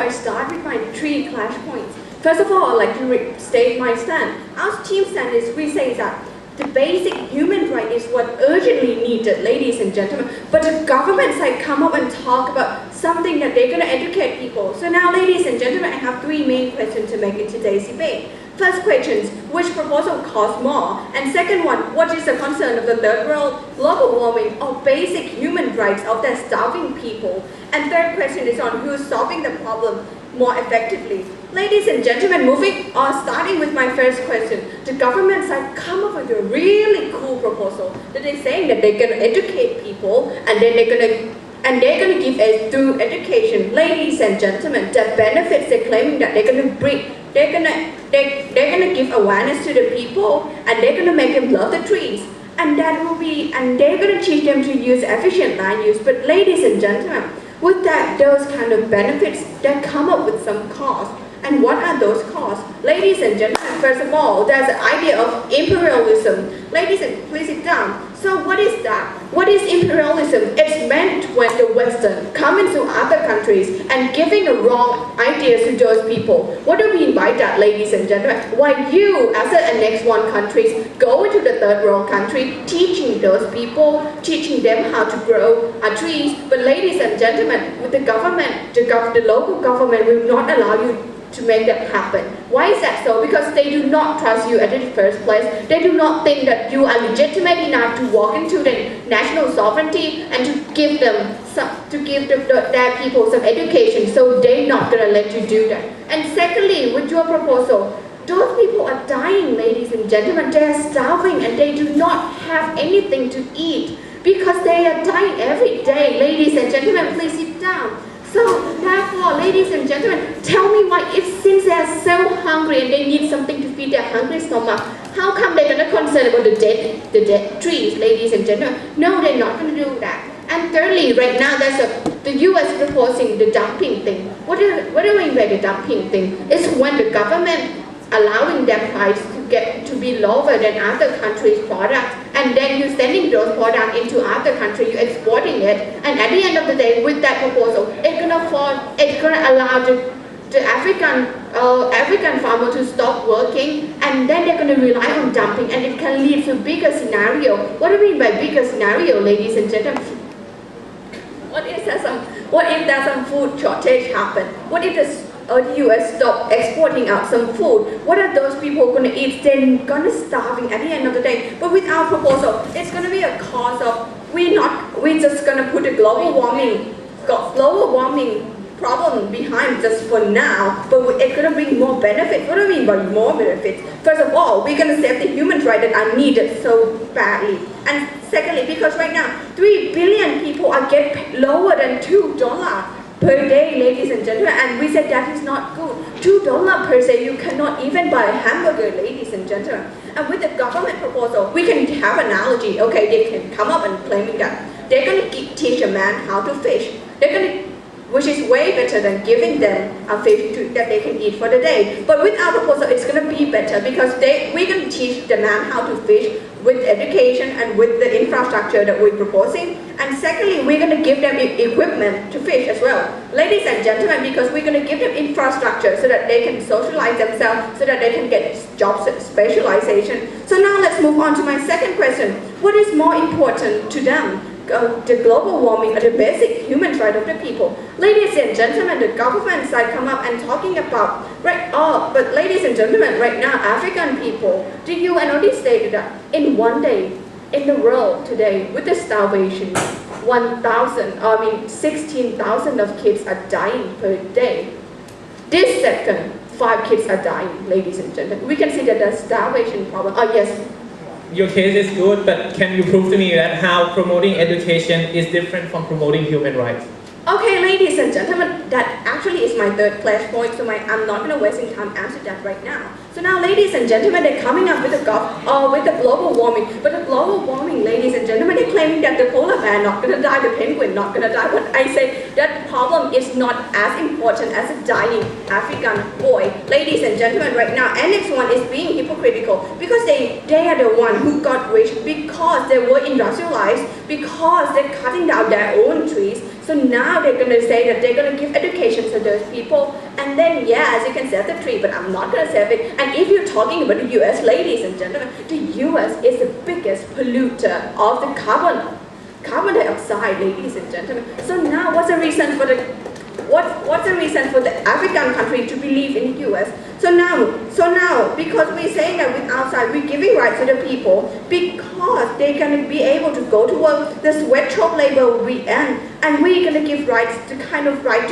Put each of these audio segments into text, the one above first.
I start with my 3 clash points. First of all, I'd like to state my stand. Our team stand is we say that the basic human right is what urgently needed, ladies and gentlemen. But the government side come up and talk about something that they're going to educate people. So now, ladies and gentlemen, I have 3 main questions to make in today's debate. First question, which proposal costs more? And second one, what is the concern of the third world, global warming, or basic human rights of the starving people? And third question is on who's solving the problem more effectively. Ladies and gentlemen, moving on, starting with my first question, the government side come up with a really cool proposal that they're saying that they're going to educate people and then they're going to give us through education. Ladies and gentlemen, the benefits they're claiming that they're going to bring, they're going to give awareness to the people and they're going to make them love the trees. And that will be, and they're going to teach them to use efficient land use. But ladies and gentlemen, with that, those kind of benefits, they come up with some costs. And what are those costs? Ladies and gentlemen, first of all, there's the idea of imperialism. Ladies, please sit down. So what is that? What is imperialism? It's meant when the Western come into other countries and giving the wrong ideas to those people. What do we mean by that, ladies and gentlemen? Why you, as the next one countries, go into the third world country, teaching those people, teaching them how to grow trees. But ladies and gentlemen, with the government, the local government will not allow you to make that happen. Why is that so? Because they do not trust you at the first place. They do not think that you are legitimate enough to walk into the national sovereignty and to give them their people some education. So they're not gonna let you do that. And secondly, with your proposal, those people are dying, ladies and gentlemen. They are starving and they do not have anything to eat because they are dying every day. Ladies and gentlemen, please sit down. So therefore, ladies and gentlemen, tell me why, if since they are so hungry and they need something to feed their hungry stomach, how come they're gonna concern about the dead trees, ladies and gentlemen? No, they're not gonna do that. And thirdly, right now the US proposing the dumping thing. What do you mean by the dumping thing? It's when the government allowing their price to be lower than other countries' products, and then you're sending those products into other countries, you're exporting it, and at the end of the day, with that proposal, it's gonna allow the African farmer to stop working, and then they're gonna rely on dumping, and it can lead to bigger scenario. What do you mean by bigger scenario, ladies and gentlemen? What if there's some food shortage happen? What if the US stop exporting out some food? What are those people going to eat? They're going to starving at the end of the day. But with our proposal, it's going to be a cause of we're just going to put a global warming problem behind just for now, but it's going to bring more benefits. What do I mean by more benefits? First of all, we're going to save the human rights that are needed so badly. And secondly, because right now, 3 billion people are getting lower than $2 per day, ladies and gentlemen, and we said that is not good. $2 per day, you cannot even buy a hamburger, ladies and gentlemen. And with the government proposal, we can have an analogy. Okay, they can come up and claiming that they're going to teach a man how to fish. Which is way better than giving them a fish that they can eat for the day. But with our proposal, it's going to be better because we're going to teach the man how to fish with education and with the infrastructure that we're proposing. And secondly, we're going to give them equipment to fish as well. Ladies and gentlemen, because we're going to give them infrastructure so that they can socialize themselves, so that they can get jobs specialization. So now let's move on to my second question. What is more important to them? The global warming or the basic human right of the people. Ladies and gentlemen, the government side come up and talking about, but ladies and gentlemen, right now, African people, the UN already stated that in one day, in the world today, with the starvation, 16,000 of kids are dying per day. This second, 5 kids are dying, ladies and gentlemen. We can see that the starvation problem, yes. Your case is good, but can you prove to me that how promoting education is different from promoting human rights? Okay, ladies and gentlemen, that actually is my third clash point, so I'm not going to waste time answer that right now. So now, ladies and gentlemen, they're coming up with the global warming. But the global warming, ladies and gentlemen, they're claiming that the polar bear not going to die, the penguin not going to die. But I say that problem is not as important as a dying African boy. Ladies and gentlemen, right now, Annex 1 is being hypocritical because they are the one who got rich because they were industrialized, because they're cutting down their own trees. So now they're going to say that they're going to give education to those people, and then yes, you can save the tree, but I'm not going to save it. And if you're talking about the US, ladies and gentlemen, the US is the biggest polluter of the carbon dioxide, ladies and gentlemen. So now what's the reason for the African country to believe in the US? So now, because we're saying that with outside, we're giving rights to the people because they're going to be able to go to work, the sweatshop labor we end, and we're going to give rights to right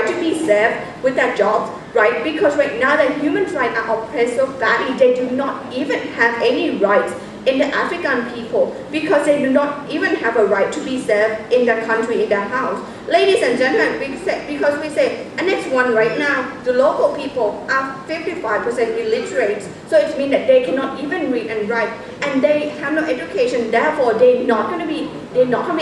to be safe with their jobs, right? Because right now the human rights are oppressed so badly, they do not even have any rights in the African people because they do not even have a right to be safe in their country, in their house. Ladies and gentlemen, because we say, and next one right now, the local people are 55% illiterate, so it means that they cannot even read and write, and they have no education, therefore they're not going to be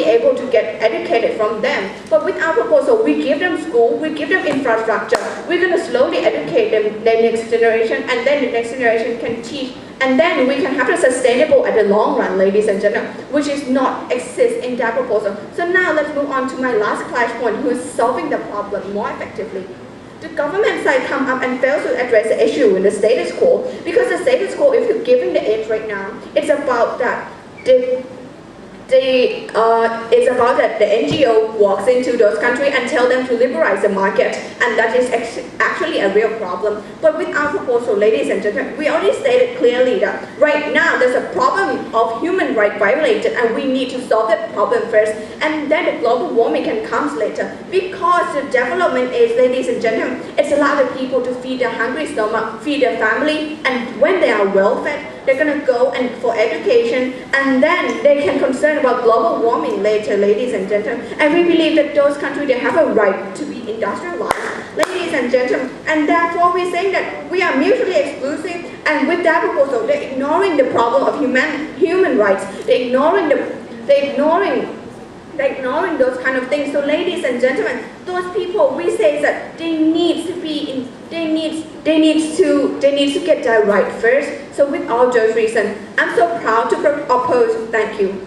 able to get educated from them. But with our proposal, we give them school, we give them infrastructure, we're going to slowly educate them, their next generation, and then the next generation can teach. And then we can have a sustainable at the long run, ladies and gentlemen, which is not exist in that proposal. So now let's move on to my last clash point, who is solving the problem more effectively. The government side come up and fails to address the issue in the status quo, because the status quo, if you're giving the aid right now, it's about that it's about that the NGO walks into those countries and tell them to liberalize the market, and that is actually a real problem. But with our proposal, ladies and gentlemen, we already stated clearly that right now there's a problem of human rights violated, and we need to solve that problem first, and then the global warming can come later. Because the development is, ladies and gentlemen, it's allow the people to feed their hungry stomach, feed their family, and when they are well fed, they're going to go and for education, and then they can concern about global warming later, ladies and gentlemen. And we believe that those countries, they have a right to be industrialized, ladies and gentlemen. And therefore we're saying that we are mutually exclusive, and with that proposal, they're ignoring the problem of human rights. They're ignoring those kind of things. So ladies and gentlemen, those people, we say that they need to get that right first. So with all those reasons, I'm so proud to oppose. Thank you.